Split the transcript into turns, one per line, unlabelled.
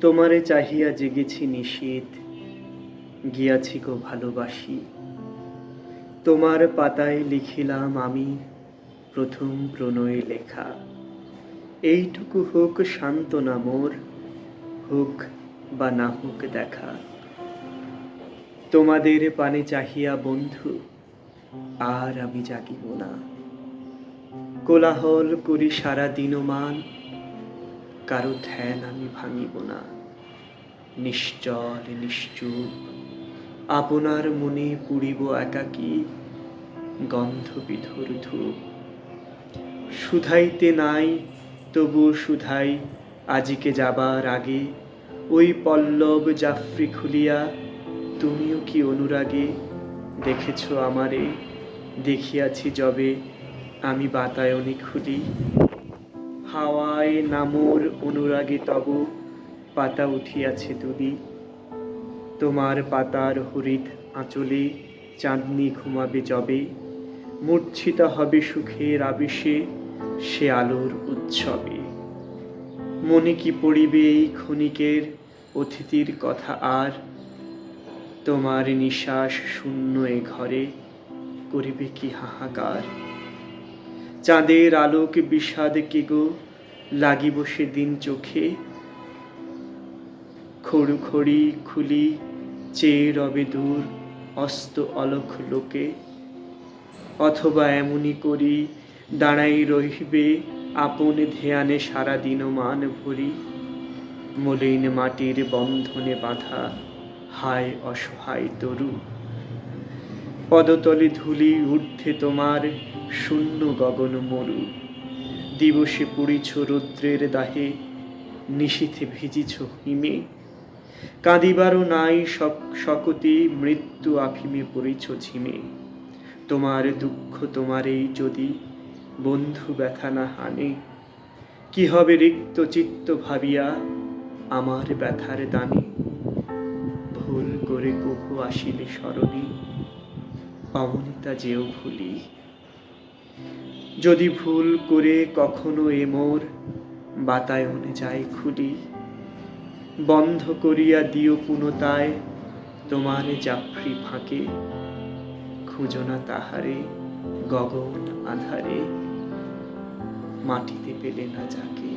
তোমারে চাহিয়া জেগেছি নিশীথ, গিয়াছি গো ভালোবাসি। তোমার পাতায় লিখিলাম আমি প্রথম প্রণয় লেখা। এইটুকু হোক সান্ত্বনা মোর, হোক বা না হোক দেখা। তোমাদের পানে চাহিয়া বন্ধু আর আমি জাগিব না। কোলাহল করি সারা দিনমান, কারো ধ্যান আমি ভাঙিব না। নিশ্চল নিশ্চুপ আপনার মনে পুড়িব একাকী, গন্ধ বিধুর ধূপ। শুধাইতে নাই তবু শুধাই, আজিকে যাবার আগে ওই পল্লব জাফরি খুলিয়া তুমিও কি অনুরাগে দেখেছ আমারে। দেখিয়াছি যবে আমি বাতায়নে খুলি, হাওয়ায় নামোর অনুরাগে তব পাতা উঠিয়াছে দুলি। তোমার পাতার হরিৎ আঁচলে চাঁদনি ঘুমাবে যবে, মূর্ছিতা হবে সুখের আবেশে সে আলোর উৎসবে। মনে কি পড়িবে এই ক্ষণিকের অতিথির কথা আর, তোমার নিঃশ্বাস শূন্য এ ঘরে করিবে কি হাহাকার। চাঁদের আলোক বিষাদ কে গো লাগিব সেদিন চোখে, খড়ু খড়ি খুলি চেয়ে রবে দূর অস্ত অলখ লোকে। অথবা এমনি করি দাঁড়াই রহিবে আপন ধ্যানে সারা দিনমান ভরি। মলিন মাটির বন্ধনে বাঁধা হায় অসহায় তরু, পদতলে ধূলি ঊর্ধ্বে তোমার শূন্য গগন মরু। দিবসে পুড়িছ রৌদ্রের দাহে, নিশীথে ভিজিছ হিমে। কাঁদিবারও নাই শকতি মৃত্যু আফিমে পড়িছ ঝিমে। তোমার দুঃখ তোমারেই যদি বন্ধু ব্যথা না হানে, কি হবে রিক্ত চিত্ত ভাবিয়া আমার ব্যথার দানে। ভুল করে কভু আসিলে স্মরণে অমনিতা যেও ভুলি। যদি ভুল করে কখনো এ মোর বাতায়নে যায় খুলি, বন্ধ করিয়া দিও পুনতায় তোমার জাফরি ফাঁকে। খুঁজো না তাহারে গগন আধারে, মাটিতে পেলে না যাকে।